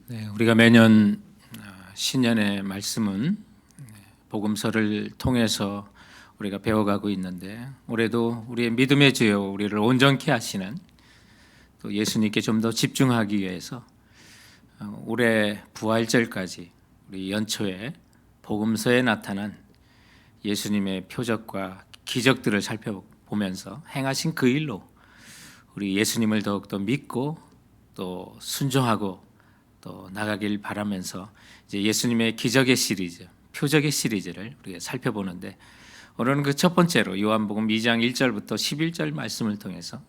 네, 우리가 매년 신년의 말씀은 복음서를 통해서 우리가 배워가고 있는데, 올해도 우리의 믿음의 주여 우리를 온전케 하시는, 또 예수님께 좀 더 집중하기 위해서 올해 부활절까지 우리 연초에 복음서에 나타난 예수님의 표적과 기적들을 살펴보면서 행하신 그 일로 우리 예수님을 더욱더 믿고 또 순종하고 또 나가길 바라면서 이제 예수님의 기적의 시리즈, 표적의 시리즈를 우리가 살펴보는데, 오늘은 그 첫 번째로 요한복음 2장 1절부터 11절 말씀을 통해서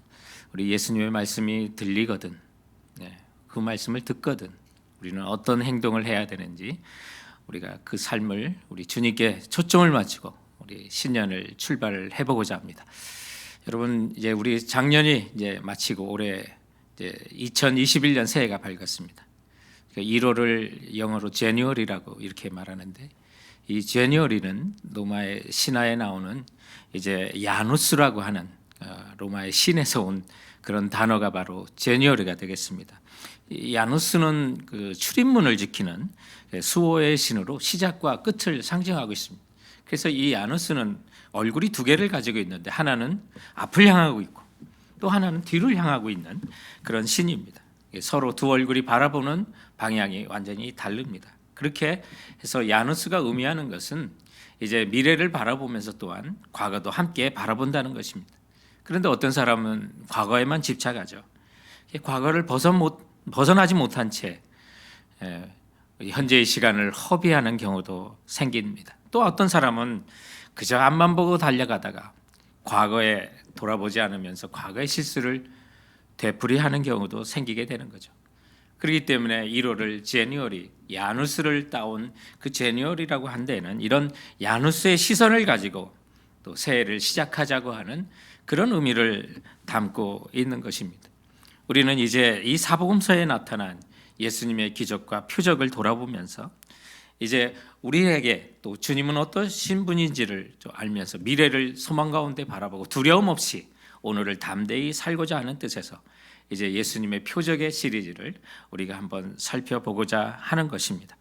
우리 예수님의 말씀이 들리거든, 그 말씀을 듣거든 우리는 어떤 행동을 해야 되는지, 우리가 그 삶을 우리 주님께 초점을 맞추고 우리 신년을 출발을 해보고자 합니다. 여러분, 이제 우리 작년이 이제 마치고 올해 이제 2021년 새해가 밝았습니다. 1월을 영어로 제뉴얼이라고 이렇게 말하는데, 이 제뉴얼이는 로마의 신화에 나오는 이제 야누스라고 하는 로마의 신에서 온 그런 단어가 바로 제뉴얼이가 되겠습니다. 이 야누스는 그 출입문을 지키는 수호의 신으로 시작과 끝을 상징하고 있습니다. 그래서 이 야누스는 얼굴이 두 개를 가지고 있는데, 하나는 앞을 향하고 있고 또 하나는 뒤를 향하고 있는 그런 신입니다. 서로 두 얼굴이 바라보는 방향이 완전히 다릅니다. 그렇게 해서 야누스가 의미하는 것은 이제 미래를 바라보면서 또한 과거도 함께 바라본다는 것입니다. 그런데 어떤 사람은 과거에만 집착하죠. 과거를 벗어나지 못한 채 현재의 시간을 허비하는 경우도 생깁니다. 또 어떤 사람은 그저 앞만 보고 달려가다가 과거에 돌아보지 않으면서 과거의 실수를 되풀이하는 경우도 생기게 되는 거죠. 그렇기 때문에 1월을 제뉴얼이, 야누스를 따온 그 제뉴얼이라고 한 데는 이런 야누스의 시선을 가지고 또 새해를 시작하자고 하는 그런 의미를 담고 있는 것입니다. 우리는 이제 이 사복음서에 나타난 예수님의 기적과 표적을 돌아보면서 이제 우리에게 또 주님은 어떠신 분인지를 좀 알면서 미래를 소망 가운데 바라보고 두려움 없이 오늘을 담대히 살고자 하는 뜻에서 이제 예수님의 표적의 시리즈를 우리가 한번 살펴보고자 하는 것입니다.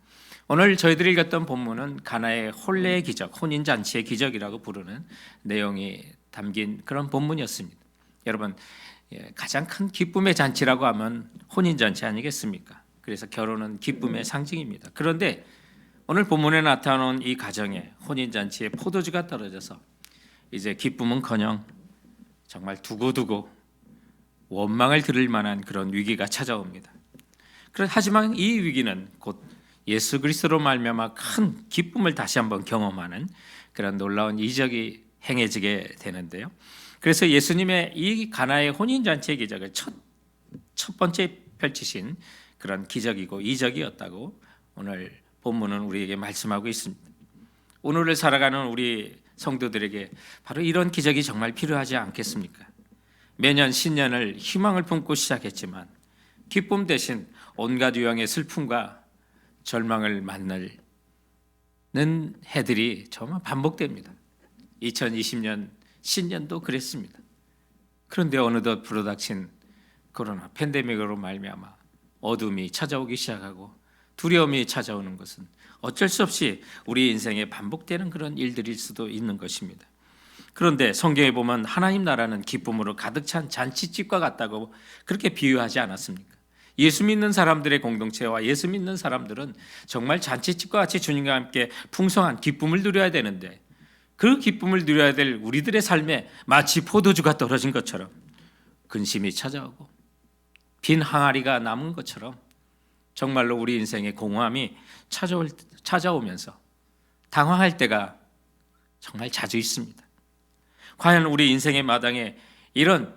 오늘 저희들이 읽었던 본문은 가나의 혼례의 기적, 혼인잔치의 기적이라고 부르는 내용이 담긴 그런 본문이었습니다. 여러분, 가장 큰 기쁨의 잔치라고 하면 혼인잔치 아니겠습니까? 그래서 결혼은 기쁨의 상징입니다. 그런데 오늘 본문에 나타나는 이 가정에 혼인잔치에 포도주가 떨어져서 이제 기쁨은커녕 정말 두고두고 원망을 들을 만한 그런 위기가 찾아옵니다. 하지만 이 위기는 곧 예수 그리스도로 말미암아 큰 기쁨을 다시 한번 경험하는 그런 놀라운 이적이 행해지게 되는데요. 그래서 예수님의 이 가나의 혼인잔치의 기적을 첫 번째 펼치신 그런 기적이고 이적이었다고 오늘 본문은 우리에게 말씀하고 있습니다. 오늘을 살아가는 우리 성도들에게 바로 이런 기적이 정말 필요하지 않겠습니까? 매년 신년을 희망을 품고 시작했지만 기쁨 대신 온갖 유형의 슬픔과 절망을 만나는 해들이 정말 반복됩니다. 2020년 신년도 그랬습니다. 그런데 어느덧 불어닥친 코로나 팬데믹으로 말미암아 어둠이 찾아오기 시작하고 두려움이 찾아오는 것은 어쩔 수 없이 우리 인생에 반복되는 그런 일들일 수도 있는 것입니다. 그런데 성경에 보면 하나님 나라는 기쁨으로 가득 찬 잔치집과 같다고 그렇게 비유하지 않았습니까? 예수 믿는 사람들의 공동체와 예수 믿는 사람들은 정말 잔치집과 같이 주님과 함께 풍성한 기쁨을 누려야 되는데, 그 기쁨을 누려야 될 우리들의 삶에 마치 포도주가 떨어진 것처럼 근심이 찾아오고 빈 항아리가 남은 것처럼 정말로 우리 인생의 공허함이 찾아오면서 당황할 때가 정말 자주 있습니다. 과연 우리 인생의 마당에 이런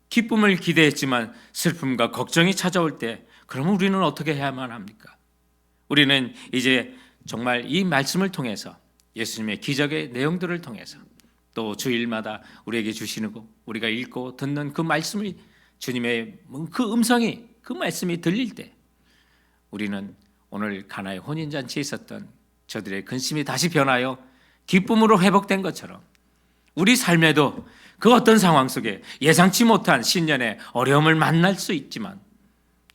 기쁨을 기대했지만 슬픔과 걱정이 찾아올 때, 그러면 우리는 어떻게 해야만 합니까? 우리는 이제 정말 이 말씀을 통해서 예수님의 기적의 내용들을 통해서 또 주일마다 우리에게 주시는 거, 우리가 읽고 듣는 그 말씀이, 주님의 그 음성이, 그 말씀이 들릴 때 우리는 오늘 가나의 혼인잔치에 있었던 저들의 근심이 다시 변하여 기쁨으로 회복된 것처럼 우리 삶에도 그 어떤 상황 속에 예상치 못한 신년의 어려움을 만날 수 있지만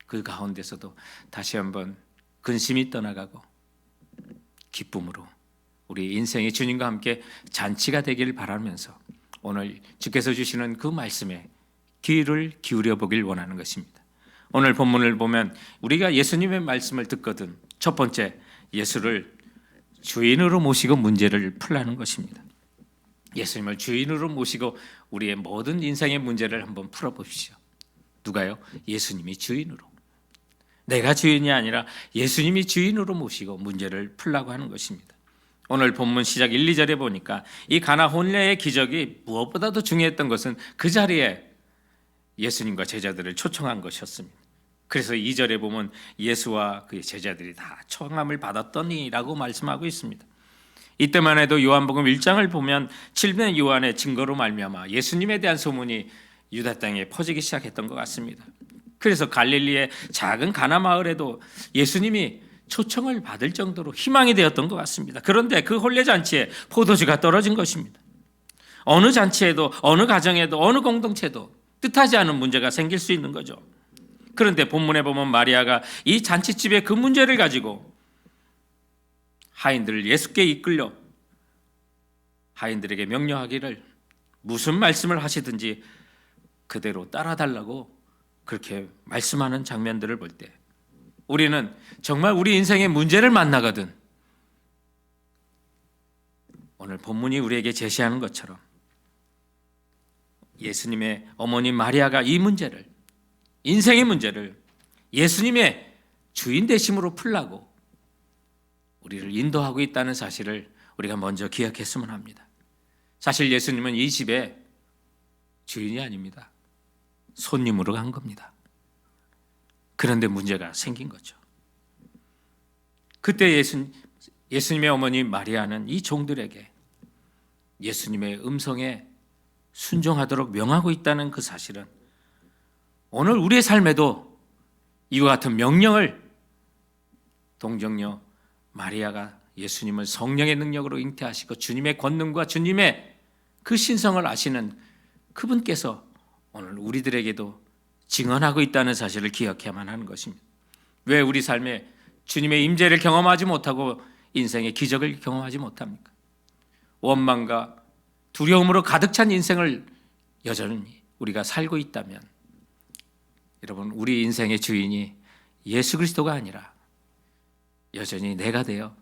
그 가운데서도 다시 한번 근심이 떠나가고 기쁨으로 우리 인생의 주님과 함께 잔치가 되길 바라면서 오늘 주께서 주시는 그 말씀에 귀를 기울여 보길 원하는 것입니다. 오늘 본문을 보면 우리가 예수님의 말씀을 듣거든 첫 번째, 예수를 주인으로 모시고 문제를 풀라는 것입니다. 예수님을 주인으로 모시고 우리의 모든 인생의 문제를 한번 풀어보십시오. 누가요? 예수님이 주인으로. 내가 주인이 아니라 예수님이 주인으로 모시고 문제를 풀라고 하는 것입니다. 오늘 본문 시작 1, 2절에 보니까 이 가나 혼례의 기적이 무엇보다도 중요했던 것은 그 자리에 예수님과 제자들을 초청한 것이었습니다. 그래서 2절에 보면 예수와 그의 제자들이 다 초청함을 받았더니라고 말씀하고 있습니다. 이때만 해도 요한복음 1장을 보면 7년 요한의 증거로 말미암아 예수님에 대한 소문이 유다 땅에 퍼지기 시작했던 것 같습니다. 그래서 갈릴리의 작은 가나 마을에도 예수님이 초청을 받을 정도로 희망이 되었던 것 같습니다. 그런데 그 혼례 잔치에 포도주가 떨어진 것입니다. 어느 잔치에도 어느 가정에도 어느 공동체도 뜻하지 않은 문제가 생길 수 있는 거죠. 그런데 본문에 보면 마리아가 이 잔치집의 그 문제를 가지고 하인들을 예수께 이끌려 하인들에게 명령하기를 무슨 말씀을 하시든지 그대로 따라달라고 그렇게 말씀하는 장면들을 볼 때 우리는 정말 우리 인생의 문제를 만나거든 오늘 본문이 우리에게 제시하는 것처럼 예수님의 어머니 마리아가 이 문제를, 인생의 문제를 예수님의 주인 되심으로 풀라고 우리를 인도하고 있다는 사실을 우리가 먼저 기억했으면 합니다. 사실 예수님은 이 집의 주인이 아닙니다. 손님으로 간 겁니다. 그런데 문제가 생긴 거죠. 그때 예수님의 어머니 마리아는 이 종들에게 예수님의 음성에 순종하도록 명하고 있다는 그 사실은 오늘 우리의 삶에도 이와 같은 명령을 동정녀 마리아가 예수님을 성령의 능력으로 잉태하시고 주님의 권능과 주님의 그 신성을 아시는 그분께서 오늘 우리들에게도 증언하고 있다는 사실을 기억해야만 하는 것입니다. 왜 우리 삶에 주님의 임재를 경험하지 못하고 인생의 기적을 경험하지 못합니까? 원망과 두려움으로 가득 찬 인생을 여전히 우리가 살고 있다면 여러분, 우리 인생의 주인이 예수 그리스도가 아니라 여전히 내가 되어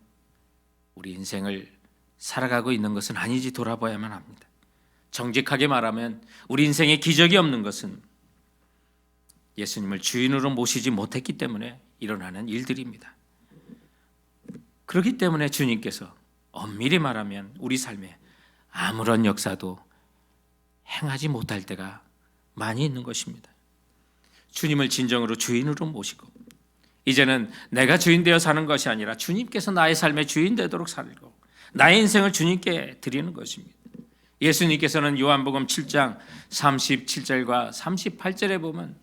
우리 인생을 살아가고 있는 것은 아닌지 돌아봐야만 합니다. 정직하게 말하면 우리 인생에 기적이 없는 것은 예수님을 주인으로 모시지 못했기 때문에 일어나는 일들입니다. 그렇기 때문에 주님께서 엄밀히 말하면 우리 삶에 아무런 역사도 행하지 못할 때가 많이 있는 것입니다. 주님을 진정으로 주인으로 모시고 이제는 내가 주인 되어 사는 것이 아니라 주님께서 나의 삶의 주인 되도록 살고 나의 인생을 주님께 드리는 것입니다. 예수님께서는 요한복음 7장 37절과 38절에 보면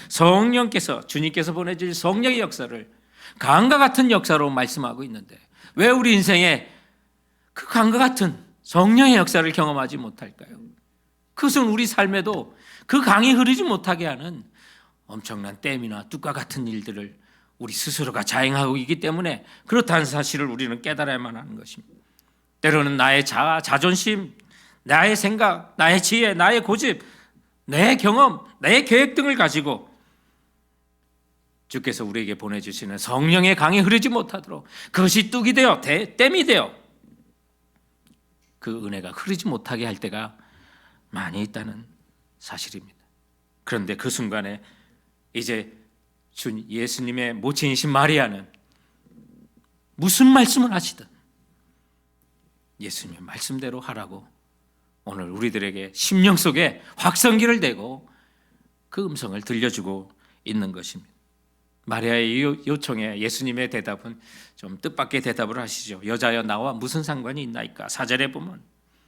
성령께서 주님께서 보내줄 성령의 역사를 강과 같은 역사로 말씀하고 있는데 왜 우리 인생에 그 강과 같은 성령의 역사를 경험하지 못할까요? 그것은 우리 삶에도 그 강이 흐르지 못하게 하는 엄청난 댐이나 뚝과 같은 일들을 우리 스스로가 자행하고 있기 때문에 그렇다는 사실을 우리는 깨달아야만 하는 것입니다. 때로는 나의 자아, 자존심, 나의 생각, 나의 지혜, 나의 고집, 내 경험, 내 계획 등을 가지고 주께서 우리에게 보내주시는 성령의 강이 흐르지 못하도록 그것이 뚝이 되어 댐이 되어 그 은혜가 흐르지 못하게 할 때가 많이 있다는 사실입니다. 그런데 그 순간에 이제 예수님의 모친이신 마리아는 무슨 말씀을 하시든 예수님의 말씀대로 하라고 오늘 우리들에게 심령 속에 확성기를 대고 그 음성을 들려주고 있는 것입니다. 마리아의 요청에 예수님의 대답은 좀 뜻밖의 대답을 하시죠. 여자여 나와 무슨 상관이 있나이까. 4절에 보면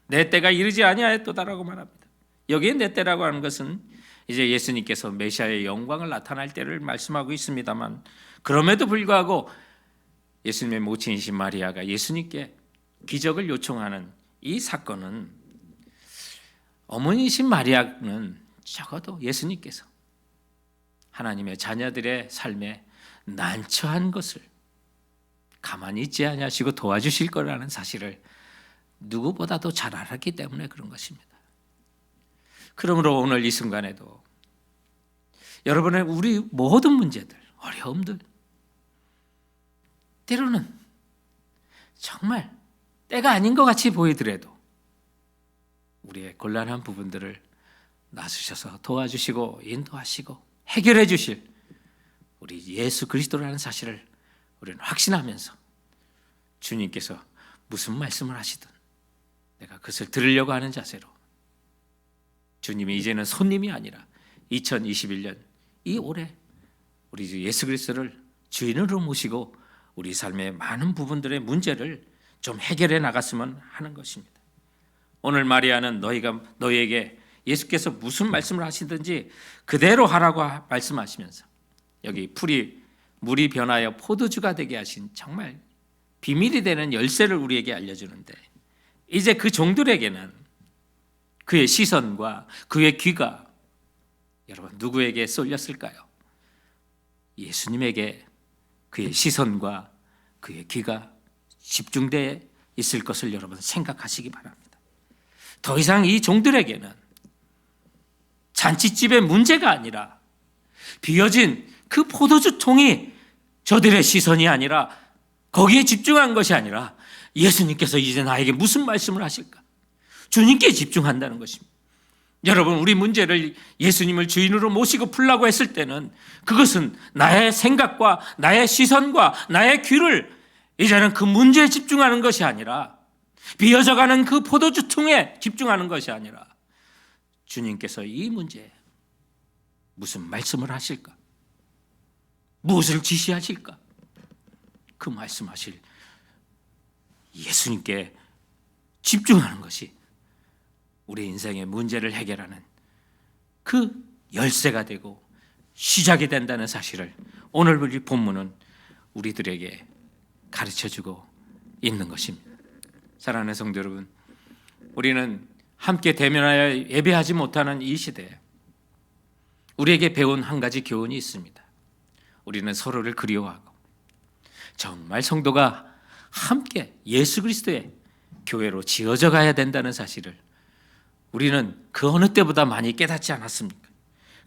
내 때가 이르지 아니하였도다라고 말합니다. 여기에 내 때라고 하는 것은 이제 예수님께서 메시아의 영광을 나타날 때를 말씀하고 있습니다만 그럼에도 불구하고 예수님의 모친이신 마리아가 예수님께 기적을 요청하는 이 사건은 어머니이신 마리아는 적어도 예수님께서 하나님의 자녀들의 삶에 난처한 것을 가만히 있지 아니하시고 도와주실 거라는 사실을 누구보다도 잘 알았기 때문에 그런 것입니다. 그러므로 오늘 이 순간에도 여러분의 우리 모든 문제들, 어려움들, 때로는 정말 때가 아닌 것 같이 보이더라도 우리의 곤란한 부분들을 나서셔서 도와주시고 인도하시고 해결해 주실 우리 예수 그리스도라는 사실을 우리는 확신하면서 주님께서 무슨 말씀을 하시든 내가 그것을 들으려고 하는 자세로 주님이 이제는 손님이 아니라 2021년 이 올해 우리 주 예수 그리스도를 주인으로 모시고 우리 삶의 많은 부분들의 문제를 좀 해결해 나갔으면 하는 것입니다. 오늘 마리아는 너희에게 예수께서 무슨 말씀을 하시든지 그대로 하라고 말씀하시면서 여기 물이 변하여 포도주가 되게 하신 정말 비밀이 되는 열쇠를 우리에게 알려주는데 이제 그 종들에게는 그의 시선과 그의 귀가 여러분 누구에게 쏠렸을까요? 예수님에게 그의 시선과 그의 귀가 집중되어 있을 것을 여러분 생각하시기 바랍니다. 더 이상 이 종들에게는 잔치집의 문제가 아니라 비어진 그 포도주 통이 저들의 시선이 아니라 거기에 집중한 것이 아니라 예수님께서 이제 나에게 무슨 말씀을 하실까? 주님께 집중한다는 것입니다. 여러분 우리 문제를 예수님을 주인으로 모시고 풀라고 했을 때는 그것은 나의 생각과 나의 시선과 나의 귀를 이제는 그 문제에 집중하는 것이 아니라 비어져가는 그 포도주 통에 집중하는 것이 아니라 주님께서 이 문제에 무슨 말씀을 하실까? 무엇을 지시하실까? 그 말씀하실 예수님께 집중하는 것이 우리 인생의 문제를 해결하는 그 열쇠가 되고 시작이 된다는 사실을 오늘 우리 본문은 우리들에게 가르쳐주고 있는 것입니다. 사랑하는 성도 여러분, 우리는 함께 대면하여 예배하지 못하는 이 시대에 우리에게 배운 한 가지 교훈이 있습니다. 우리는 서로를 그리워하고 정말 성도가 함께 예수 그리스도의 교회로 지어져 가야 된다는 사실을 우리는 그 어느 때보다 많이 깨닫지 않았습니까?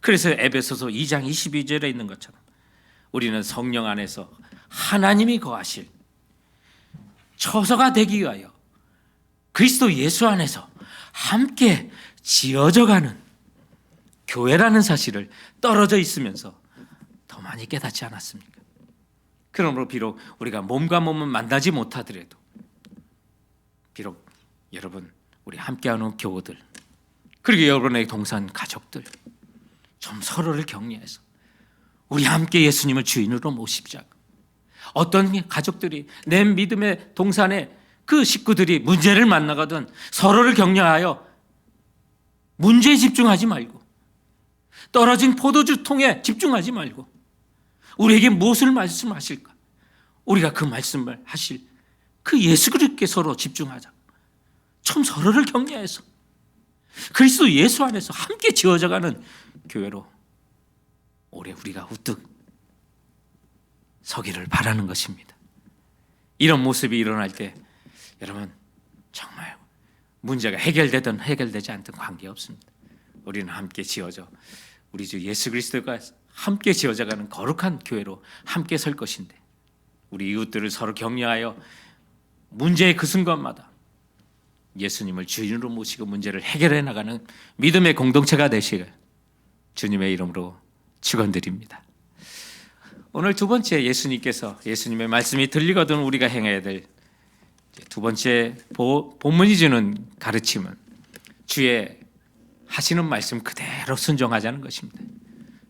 그래서 에베소서 2장 22절에 있는 것처럼 우리는 성령 안에서 하나님이 거하실 처소가 되기 위하여 그리스도 예수 안에서 함께 지어져가는 교회라는 사실을 떨어져 있으면서 더 많이 깨닫지 않았습니까? 그러므로 비록 우리가 몸과 몸은 만나지 못하더라도 비록 여러분 우리 함께하는 교우들 그리고 여러분의 동산 가족들 좀 서로를 격려해서 우리 함께 예수님을 주인으로 모십자. 어떤 가족들이 내 믿음의 동산에 그 식구들이 문제를 만나거든 서로를 격려하여 문제에 집중하지 말고 떨어진 포도주 통에 집중하지 말고 우리에게 무엇을 말씀하실까? 우리가 그 말씀을 하실 그 예수 그리스도께 서로 집중하자. 좀 서로를 격려해서 그리스도 예수 안에서 함께 지어져가는 교회로 올해 우리가 우뚝 서기를 바라는 것입니다. 이런 모습이 일어날 때 여러분 정말 문제가 해결되든 해결되지 않든 관계없습니다. 우리는 함께 지어져 우리 주 예수 그리스도가 함께 지어져가는 거룩한 교회로 함께 설 것인데 우리 이웃들을 서로 격려하여 문제의 그 순간마다 예수님을 주인으로 모시고 문제를 해결해 나가는 믿음의 공동체가 되시길 주님의 이름으로 축원드립니다. 오늘 두 번째 예수님께서 예수님의 말씀이 들리거든 우리가 행해야 될 두 번째 본문이 주는 가르침은 주의 하시는 말씀 그대로 순종하자는 것입니다.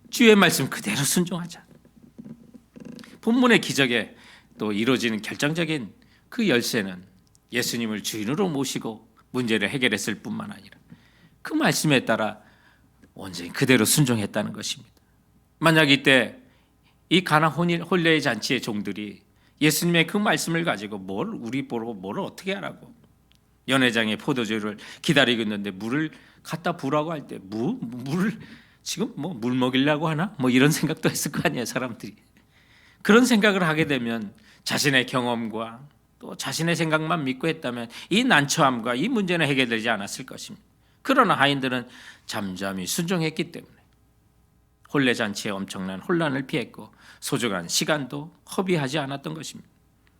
주의 말씀 그대로 순종하자. 본문의 기적에 또 이루어지는 결정적인 그 열쇠는 예수님을 주인으로 모시고 문제를 해결했을 뿐만 아니라 그 말씀에 따라 온전히 그대로 순종했다는 것입니다. 만약 이때 이 가나 혼례의 잔치의 종들이 예수님의 그 말씀을 가지고 우리 보고 뭘 어떻게 하라고 연회장에 포도주를 기다리고 있는데 물을 갖다 부라고 할 때 물을 지금 뭐 물 먹이려고 하나? 뭐 이런 생각도 했을 거 아니에요, 사람들이. 그런 생각을 하게 되면 자신의 경험과 또 자신의 생각만 믿고 했다면 이 난처함과 이 문제는 해결되지 않았을 것입니다. 그러나 하인들은 잠잠히 순종했기 때문에 혼례잔치에 엄청난 혼란을 피했고 소중한 시간도 허비하지 않았던 것입니다.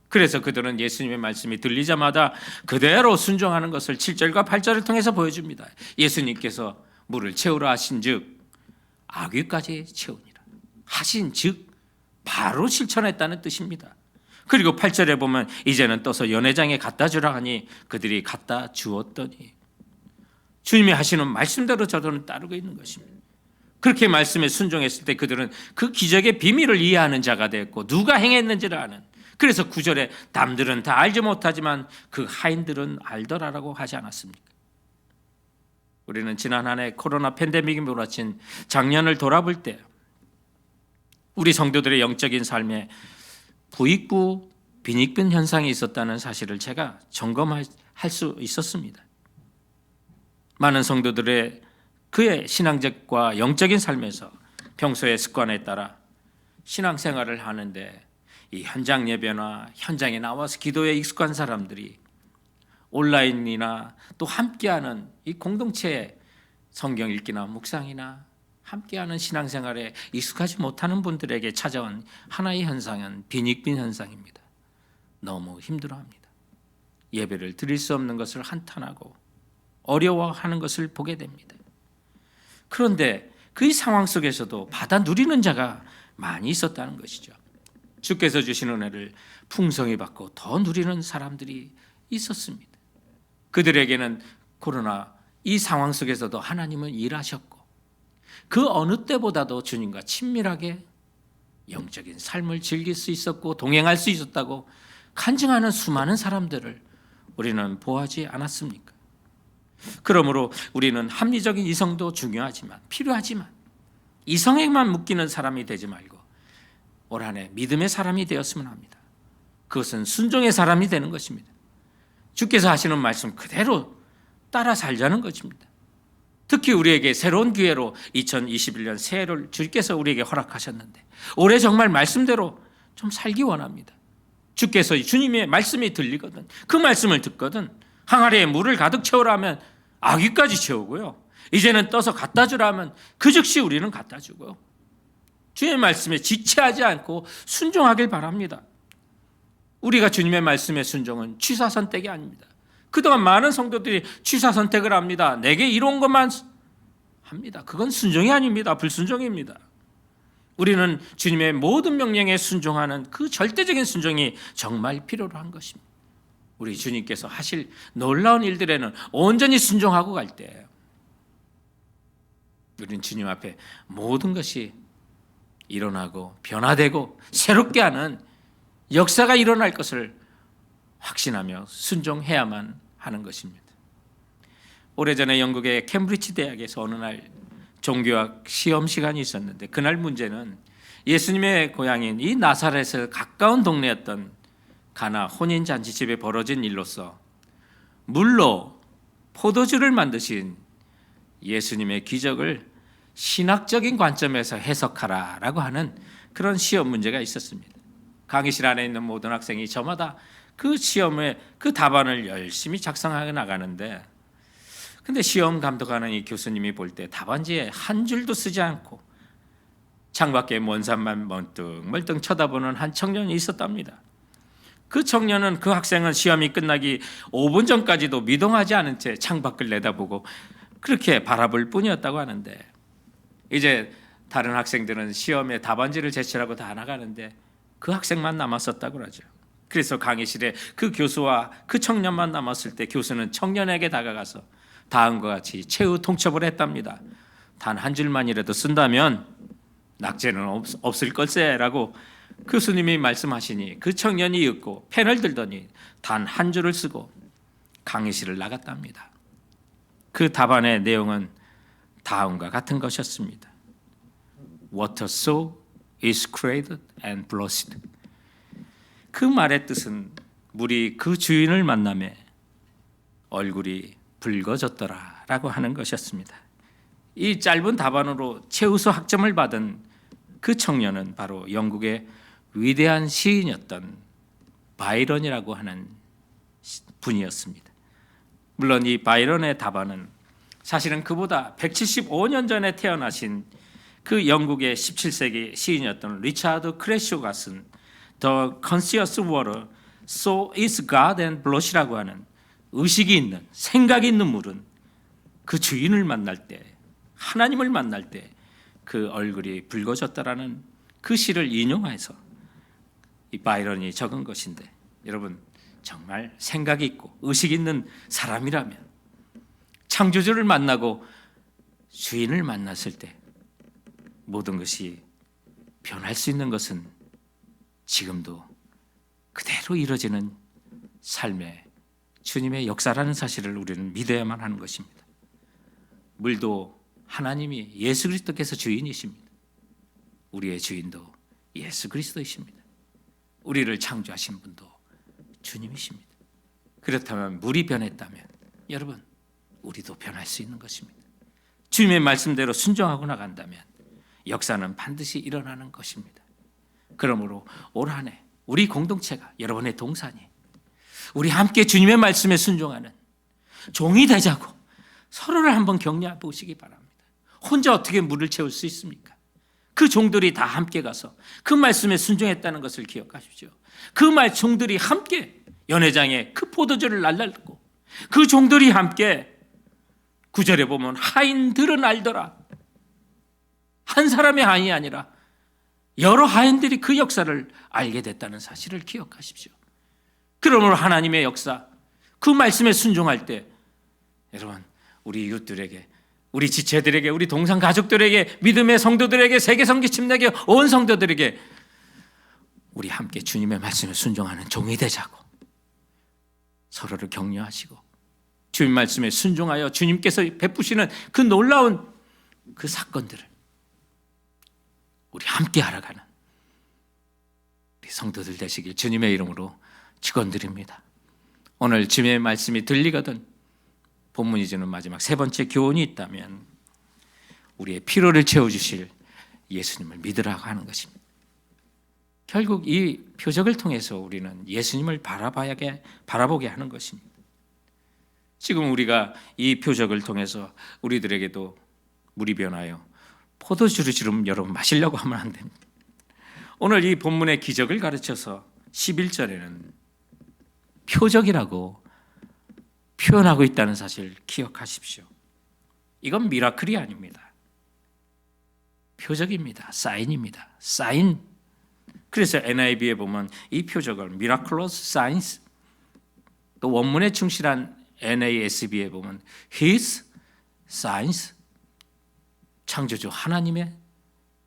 그래서 그들은 예수님의 말씀이 들리자마자 그대로 순종하는 것을 7절과 8절을 통해서 보여줍니다. 예수님께서 물을 채우라 하신즉 아귀까지 채우니라. 하신즉 바로 실천했다는 뜻입니다. 그리고 8절에 보면 이제는 떠서 연회장에 갖다 주라 하니 그들이 갖다 주었더니 주님이 하시는 말씀대로 저들은 따르고 있는 것입니다. 그렇게 말씀에 순종했을 때 그들은 그 기적의 비밀을 이해하는 자가 되었고 누가 행했는지를 아는, 그래서 9절에 남들은 다 알지 못하지만 그 하인들은 알더라라고 하지 않았습니까? 우리는 지난 한 해 코로나 팬데믹이 몰아친 작년을 돌아볼 때 우리 성도들의 영적인 삶에 부익부 빈익빈 현상이 있었다는 사실을 제가 점검할 수 있었습니다. 많은 성도들의 그의 신앙적과 영적인 삶에서 평소의 습관에 따라 신앙생활을 하는데 이 현장 예배나 현장에 나와서 기도에 익숙한 사람들이 온라인이나 또 함께하는 이 공동체의 성경 읽기나 묵상이나 함께하는 신앙생활에 익숙하지 못하는 분들에게 찾아온 하나의 현상은 빈익빈 현상입니다. 너무 힘들어합니다. 예배를 드릴 수 없는 것을 한탄하고 어려워하는 것을 보게 됩니다. 그런데 그 상황 속에서도 받아 누리는 자가 많이 있었다는 것이죠. 주께서 주신 은혜를 풍성히 받고 더 누리는 사람들이 있었습니다. 그들에게는 코로나 이 상황 속에서도 하나님은 일하셨고 그 어느 때보다도 주님과 친밀하게 영적인 삶을 즐길 수 있었고 동행할 수 있었다고 간증하는 수많은 사람들을 우리는 보아하지 않았습니까? 그러므로 우리는 합리적인 이성도 중요하지만 필요하지만 이성에만 묶이는 사람이 되지 말고 올 한 해 믿음의 사람이 되었으면 합니다. 그것은 순종의 사람이 되는 것입니다. 주께서 하시는 말씀 그대로 따라 살자는 것입니다. 특히 우리에게 새로운 기회로 2021년 새해를 주께서 우리에게 허락하셨는데 올해 정말 말씀대로 좀 살기 원합니다. 주께서 주님의 말씀이 들리거든 그 말씀을 듣거든 항아리에 물을 가득 채우라 하면 아귀까지 채우고요. 이제는 떠서 갖다 주라 하면 그 즉시 우리는 갖다 주고요. 주의 말씀에 지체하지 않고 순종하길 바랍니다. 우리가 주님의 말씀의 순종은 취사 선택이 아닙니다. 그동안 많은 성도들이 취사 선택을 합니다. 내게 이런 것만 합니다. 그건 순종이 아닙니다. 불순종입니다. 우리는 주님의 모든 명령에 순종하는 그 절대적인 순종이 정말 필요로 한 것입니다. 우리 주님께서 하실 놀라운 일들에는 온전히 순종하고 갈 때 우리는 주님 앞에 모든 것이 일어나고 변화되고 새롭게 하는 역사가 일어날 것을 확신하며 순종해야만 하는 것입니다. 오래전에 영국의 캠브리지 대학에서 어느 날 종교학 시험 시간이 있었는데 그날 문제는 예수님의 고향인 이 나사렛에 가까운 동네였던 가나 혼인잔치집에 벌어진 일로서 물로 포도주를 만드신 예수님의 기적을 신학적인 관점에서 해석하라라고 하는 그런 시험 문제가 있었습니다. 강의실 안에 있는 모든 학생이 저마다 그 시험에 그 답안을 열심히 작성하게 나가는데 근데 시험 감독하는 이 교수님이 볼 때 답안지에 한 줄도 쓰지 않고 창밖에 먼 산만 멀뚱멀뚱 쳐다보는 한 청년이 있었답니다. 그 청년은 그 학생은 시험이 끝나기 5분 전까지도 미동하지 않은 채 창밖을 내다보고 그렇게 바라볼 뿐이었다고 하는데 이제 다른 학생들은 시험에 답안지를 제출하고 다 나가는데 그 학생만 남았었다고 그러죠. 그래서 강의실에 그 교수와 그 청년만 남았을 때 교수는 청년에게 다가가서 다음과 같이 최후 통첩을 했답니다. 단 한 줄만이라도 쓴다면 낙제는 없을 걸세라고 교수님이 말씀하시니 그 청년이 읽고 펜을 들더니 단 한 줄을 쓰고 강의실을 나갔답니다. 그 답안의 내용은 다음과 같은 것이었습니다. Water so is created and blessed. 그 말의 뜻은 물이 그 주인을 만남에 얼굴이 붉어졌더라라고 하는 것이었습니다. 이 짧은 답안으로 최우수 학점을 받은 그 청년은 바로 영국의 위대한 시인이었던 바이런이라고 하는 분이었습니다. 물론 이 바이런의 답안은 사실은 그보다 175년 전에 태어나신 그 영국의 17세기 시인이었던 리차드 크래쇼가 쓴 The Conscious Water, So is God and Blood이라고 하는 의식이 있는, 생각이 있는 물은 그 주인을 만날 때, 하나님을 만날 때 그 얼굴이 붉어졌다라는 그 시를 인용해서 이 바이런이 적은 것인데, 여러분 정말 생각이 있고 의식이 있는 사람이라면 창조주를 만나고 주인을 만났을 때 모든 것이 변할 수 있는 것은 지금도 그대로 이루어지는 삶의 주님의 역사라는 사실을 우리는 믿어야만 하는 것입니다. 물도 하나님이 예수 그리스도께서 주인이십니다. 우리의 주인도 예수 그리스도이십니다. 우리를 창조하신 분도 주님이십니다. 그렇다면 물이 변했다면 여러분 우리도 변할 수 있는 것입니다. 주님의 말씀대로 순종하고 나간다면 역사는 반드시 일어나는 것입니다. 그러므로 올 한 해 우리 공동체가, 여러분의 동산이 우리 함께 주님의 말씀에 순종하는 종이 되자고 서로를 한번 격려해 보시기 바랍니다. 혼자 어떻게 물을 채울 수 있습니까? 그 종들이 다 함께 가서 그 말씀에 순종했다는 것을 기억하십시오. 그 종들이 함께 연회장에 그 포도주를 날랐고 그 종들이 함께 9절에 보면 하인들은 알더라. 한 사람의 하인이 아니라 여러 하인들이 그 역사를 알게 됐다는 사실을 기억하십시오. 그러므로 하나님의 역사, 그 말씀에 순종할 때 여러분 우리 이웃들에게, 우리 지체들에게, 우리 동상 가족들에게, 믿음의 성도들에게, 세계 성기침내게 온 성도들에게 우리 함께 주님의 말씀에 순종하는 종이 되자고 서로를 격려하시고 주님 말씀에 순종하여 주님께서 베푸시는 그 놀라운 그 사건들을 우리 함께 알아가는 우리 성도들 되시길 주님의 이름으로 축원드립니다. 오늘 주님의 말씀이 들리거든 본문이 주는 마지막 세 번째 교훈이 있다면 우리의 피로를 채워주실 예수님을 믿으라고 하는 것입니다. 결국 이 표적을 통해서 우리는 예수님을 바라보게 하는 것입니다. 지금 우리가 이 표적을 통해서 우리들에게도 물이 변하여 포도주를 지금 여러분 마시려고 하면 안 됩니다. 오늘 이 본문의 기적을 가르쳐서 11절에는 표적이라고 표현하고 있다는 사실을 기억하십시오. 이건 미라클이 아닙니다. 표적입니다. 사인입니다. 사인. 그래서 NIV에 보면 이 표적을 Miraculous Signs, 또 원문에 충실한 NASB에 보면 His Signs, 창조주 하나님의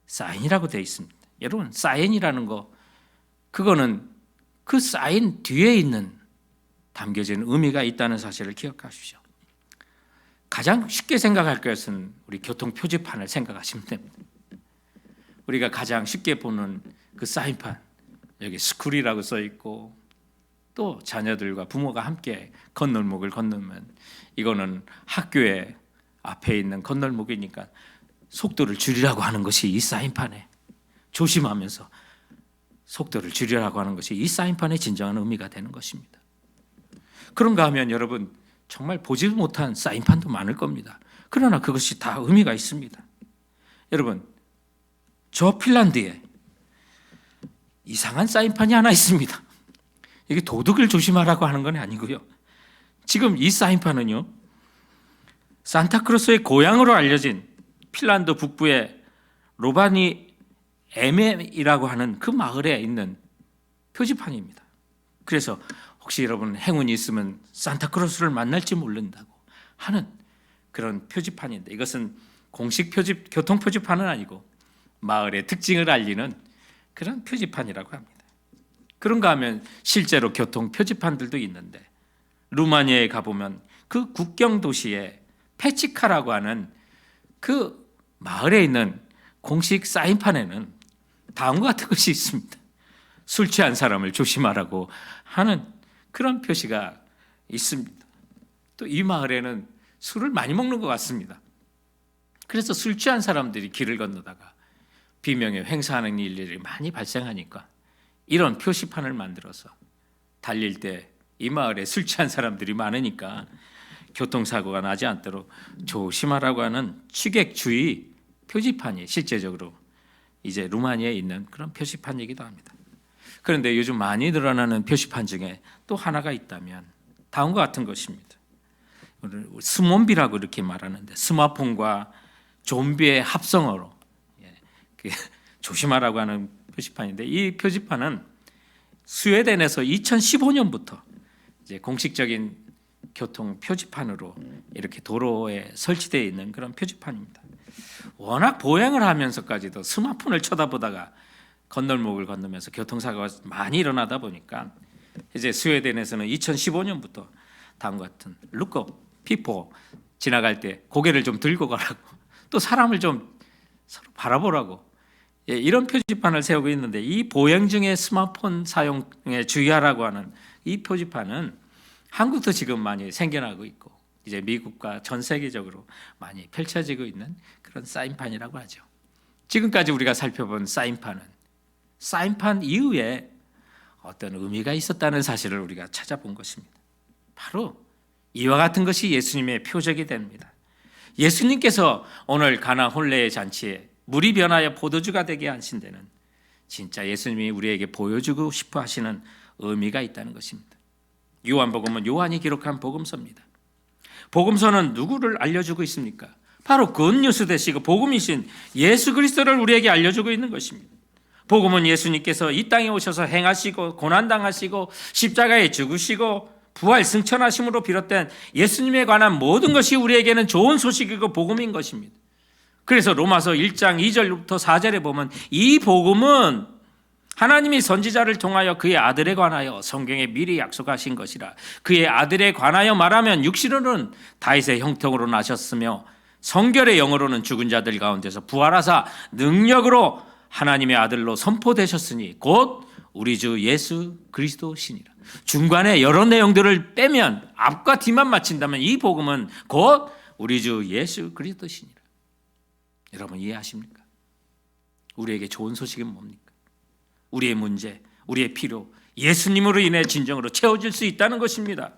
사인이라고 되어 있습니다. 여러분 사인이라는 거, 그거는 그 사인 뒤에 있는 담겨진 의미가 있다는 사실을 기억하십시오. 가장 쉽게 생각할 것은 우리 교통 표지판을 생각하시면 됩니다. 우리가 가장 쉽게 보는 그 사인판, 여기 스쿨이라고 써 있고 또 자녀들과 부모가 함께 건널목을 건너면 이거는 학교의 앞에 있는 건널목이니까 속도를 줄이라고 하는 것이 이 사인판에, 조심하면서 속도를 줄이라고 하는 것이 이 사인판의 진정한 의미가 되는 것입니다. 그런가 하면 여러분 정말 보지 못한 사인판도 많을 겁니다. 그러나 그것이 다 의미가 있습니다. 여러분 저 핀란드에 이상한 사인판이 하나 있습니다. 이게 도둑을 조심하라고 하는 건 아니고요. 지금 이 사인판은요, 산타크로스의 고향으로 알려진 핀란드 북부의 로바니에메이라고 하는 그 마을에 있는 표지판입니다. 그래서 혹시 여러분 행운이 있으면 산타크로스를 만날지 모른다고 하는 그런 표지판인데, 이것은 공식 교통 표지판은 아니고 마을의 특징을 알리는 그런 표지판이라고 합니다. 그런가 하면 실제로 교통 표지판들도 있는데, 루마니아에 가보면 그 국경 도시의 페치카라고 하는 그 마을에 있는 공식 사인판에는 다음과 같은 것이 있습니다. 술 취한 사람을 조심하라고 하는 그런 표시가 있습니다. 또 이 마을에는 술을 많이 먹는 것 같습니다. 그래서 술 취한 사람들이 길을 건너다가 비명에 횡사하는 일들이 많이 발생하니까 이런 표시판을 만들어서 달릴 때 이 마을에 술 취한 사람들이 많으니까 교통사고가 나지 않도록 조심하라고 하는 취객주의 표지판이 실제적으로 이제 루마니아에 있는 그런 표시판이기도 합니다. 그런데 요즘 많이 늘어나는 표시판 중에 또 하나가 있다면 다음과 같은 것입니다. 스몬비라고 이렇게 말하는데 스마폰과 좀비의 합성어로 조심하라고 하는 표시판인데, 이 표지판은 스웨덴에서 2015년부터 이제 공식적인 교통 표지판으로 이렇게 도로에 설치되어 있는 그런 표지판입니다. 워낙 보행을 하면서까지도 스마폰을 쳐다보다가 건널목을 건너면서 교통사고가 많이 일어나다 보니까 이제 스웨덴에서는 2015년부터 다음과 같은 룩업 피포 지나갈 때 고개를 좀 들고 가라고, 또 사람을 좀 서로 바라보라고 이런 표지판을 세우고 있는데, 이 보행 중에 스마트폰 사용에 주의하라고 하는 이 표지판은 한국도 지금 많이 생겨나고 있고 이제 미국과 전 세계적으로 많이 펼쳐지고 있는 그런 사인판이라고 하죠. 지금까지 우리가 살펴본 사인판은 사인판 이후에 어떤 의미가 있었다는 사실을 우리가 찾아본 것입니다. 바로 이와 같은 것이 예수님의 표적이 됩니다. 예수님께서 오늘 가나 혼례의 잔치에 물이 변하여 포도주가 되게 하신 데는 진짜 예수님이 우리에게 보여주고 싶어 하시는 의미가 있다는 것입니다. 요한복음은 요한이 기록한 복음서입니다. 복음서는 누구를 알려주고 있습니까? 바로 굿뉴스 되시고 복음이신 예수 그리스도를 우리에게 알려주고 있는 것입니다. 복음은 예수님께서 이 땅에 오셔서 행하시고 고난당하시고 십자가에 죽으시고 부활 승천하심으로 비롯된 예수님에 관한 모든 것이 우리에게는 좋은 소식이고 복음인 것입니다. 그래서 로마서 1장 2절부터 4절에 보면 이 복음은 하나님이 선지자를 통하여 그의 아들에 관하여 성경에 미리 약속하신 것이라. 그의 아들에 관하여 말하면 육신으로는 다윗의 형통으로 나셨으며 성결의 영으로는 죽은 자들 가운데서 부활하사 능력으로 하나님의 아들로 선포되셨으니 곧 우리 주 예수 그리스도시니라. 중간에 여러 내용들을 빼면 앞과 뒤만 맞춘다면 이 복음은 곧 우리 주 예수 그리스도시니라. 여러분 이해하십니까? 우리에게 좋은 소식은 뭡니까? 우리의 문제, 우리의 필요, 예수님으로 인해 진정으로 채워질 수 있다는 것입니다.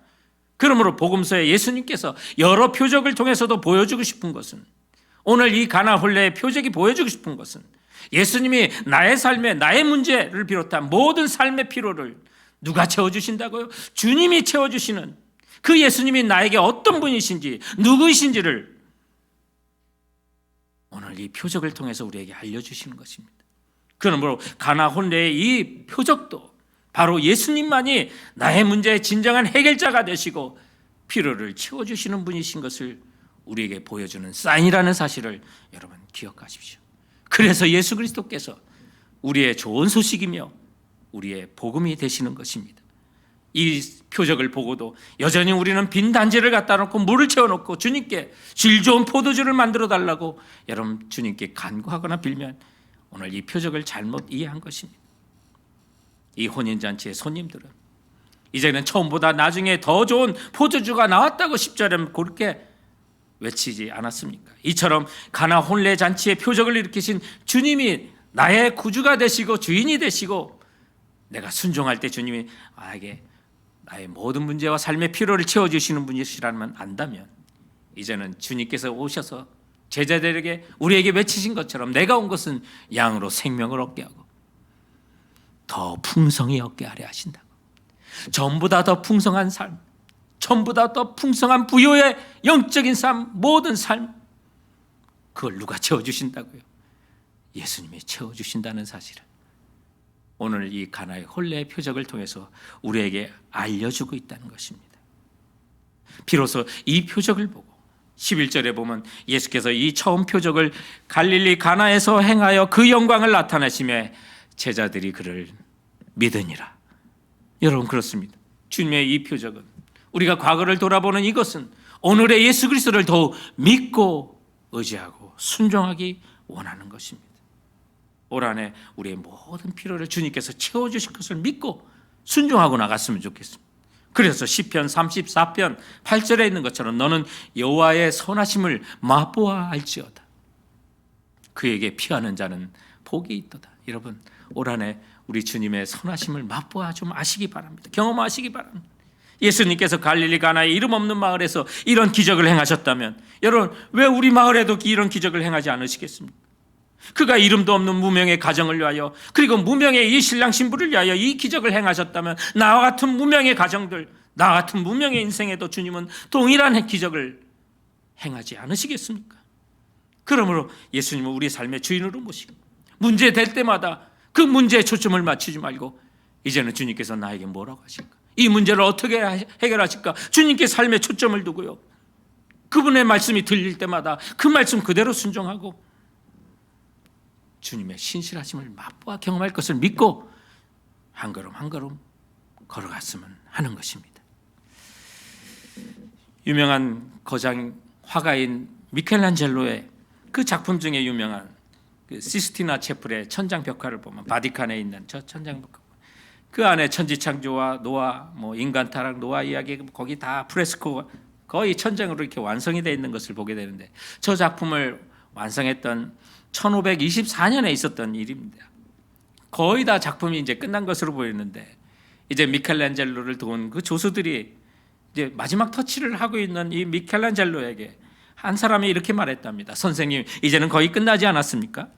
그러므로 복음서에 예수님께서 여러 표적을 통해서도 보여주고 싶은 것은, 오늘 이 가나 혼례의 표적이 보여주고 싶은 것은 예수님이 나의 삶에 나의 문제를 비롯한 모든 삶의 필요를 누가 채워주신다고요? 주님이 채워주시는 그 예수님이 나에게 어떤 분이신지 누구이신지를 오늘 이 표적을 통해서 우리에게 알려주시는 것입니다. 그러므로 가나 혼례의 이 표적도 바로 예수님만이 나의 문제의 진정한 해결자가 되시고 필요를 채워주시는 분이신 것을 우리에게 보여주는 사인이라는 사실을 여러분 기억하십시오. 그래서 예수 그리스도께서 우리의 좋은 소식이며 우리의 복음이 되시는 것입니다. 이 표적을 보고도 여전히 우리는 빈 단지를 갖다 놓고 물을 채워놓고 주님께 질 좋은 포도주를 만들어 달라고 여러분 주님께 간구하거나 빌면 오늘 이 표적을 잘못 이해한 것입니다. 이 혼인잔치의 손님들은 이제는 처음보다 나중에 더 좋은 포도주가 나왔다고 10절에 그렇게 외치지 않았습니까? 이처럼 가나 혼례 잔치의 표적을 일으키신 주님이 나의 구주가 되시고 주인이 되시고 내가 순종할 때 주님이 나에게 나의 모든 문제와 삶의 필요를 채워주시는 분이시라면 안다면 이제는 주님께서 오셔서 제자들에게 우리에게 외치신 것처럼 내가 온 것은 양으로 생명을 얻게 하고 더 풍성히 얻게 하려 하신다고. 전보다 더 풍성한 삶, 전보다 더 풍성한 부요의 영적인 삶, 모든 삶, 그걸 누가 채워주신다고요? 예수님이 채워주신다는 사실을 오늘 이 가나의 혼례의 표적을 통해서 우리에게 알려주고 있다는 것입니다. 비로소 이 표적을 보고 11절에 보면 예수께서 이 처음 표적을 갈릴리 가나에서 행하여 그 영광을 나타내시며 제자들이 그를 믿으니라. 여러분 그렇습니다. 주님의 이 표적은 우리가 과거를 돌아보는 이것은 오늘의 예수 그리스도를 더욱 믿고 의지하고 순종하기 원하는 것입니다. 올 한해 우리의 모든 필요를 주님께서 채워주실 것을 믿고 순종하고 나갔으면 좋겠습니다. 그래서 시편 34편 8절에 있는 것처럼 너는 여호와의 선하심을 맛보아 알지어다. 그에게 피하는 자는 복이 있도다. 여러분, 올 한 해 우리 주님의 선하심을 맛보아 좀 아시기 바랍니다. 경험하시기 바랍니다. 예수님께서 갈릴리 가나의 이름 없는 마을에서 이런 기적을 행하셨다면 여러분, 왜 우리 마을에도 이런 기적을 행하지 않으시겠습니까? 그가 이름도 없는 무명의 가정을 위하여, 그리고 무명의 이 신랑 신부를 위하여 이 기적을 행하셨다면 나와 같은 무명의 가정들, 나와 같은 무명의 인생에도 주님은 동일한 기적을 행하지 않으시겠습니까? 그러므로 예수님은 우리 삶의 주인으로 모시고 문제 될 때마다 그 문제에 초점을 맞추지 말고 이제는 주님께서 나에게 뭐라고 하실까? 이 문제를 어떻게 해결하실까? 주님께 삶의 초점을 두고요, 그분의 말씀이 들릴 때마다 그 말씀 그대로 순종하고 주님의 신실하심을 맛보아 경험할 것을 믿고 한 걸음 한 걸음 걸어갔으면 하는 것입니다. 유명한 거장 화가인 미켈란젤로의 그 작품 중에 유명한 그 시스티나 채플의 천장 벽화를 보면, 바티칸에 있는 저 천장 벽화, 그 안에 천지창조와 노아, 인간 타락, 노아 이야기, 거기 다 프레스코 거의 천장으로 이렇게 완성이 되어 있는 것을 보게 되는데, 저 작품을 완성했던 1524년에 있었던 일입니다. 거의 다 작품이 이제 끝난 것으로 보이는데, 이제 미켈란젤로를 도운 그 조수들이 이제 마지막 터치를 하고 있는 이 미켈란젤로에게 한 사람이 이렇게 말했답니다. 선생님, 이제는 거의 끝나지 않았습니까?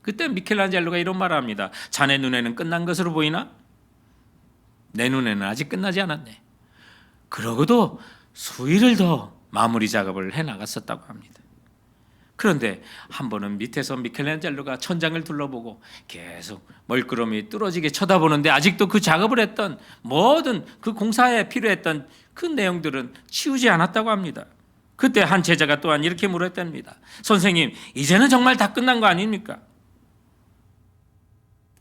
그때 미켈란젤로가 이런 말을 합니다. 자네 눈에는 끝난 것으로 보이나? 내 눈에는 아직 끝나지 않았네. 그러고도 수일을 더 마무리 작업을 해나갔었다고 합니다. 그런데 한 번은 밑에서 미켈란젤로가 천장을 둘러보고 계속 멀끄러미 뚫어지게 쳐다보는데 아직도 그 작업을 했던 모든 그 공사에 필요했던 그 내용들은 치우지 않았다고 합니다. 그때 한 제자가 또한 이렇게 물었답니다. 선생님, 이제는 정말 다 끝난 거 아닙니까?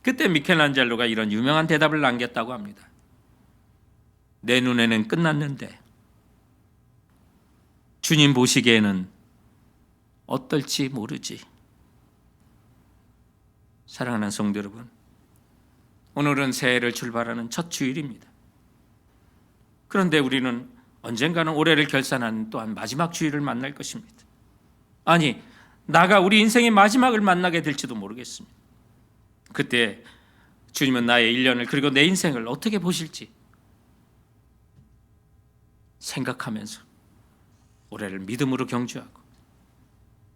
그때 미켈란젤로가 이런 유명한 대답을 남겼다고 합니다. 내 눈에는 끝났는데 주님 보시기에는 어떨지 모르지. 사랑하는 성도 여러분, 오늘은 새해를 출발하는 첫 주일입니다. 그런데 우리는 언젠가는 올해를 결산하는 또한 마지막 주일을 만날 것입니다. 아니, 나가 우리 인생의 마지막을 만나게 될지도 모르겠습니다. 그때 주님은 나의 1년을, 그리고 내 인생을 어떻게 보실지 생각하면서 올해를 믿음으로 경주하고,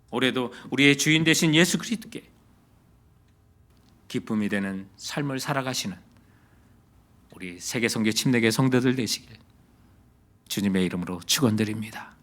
올해도 우리의 주인 되신 예수 그리스도께 기쁨이 되는 삶을 살아가시는 우리 세계선교 침례교회 성도들 되시길 주님의 이름으로 축원드립니다.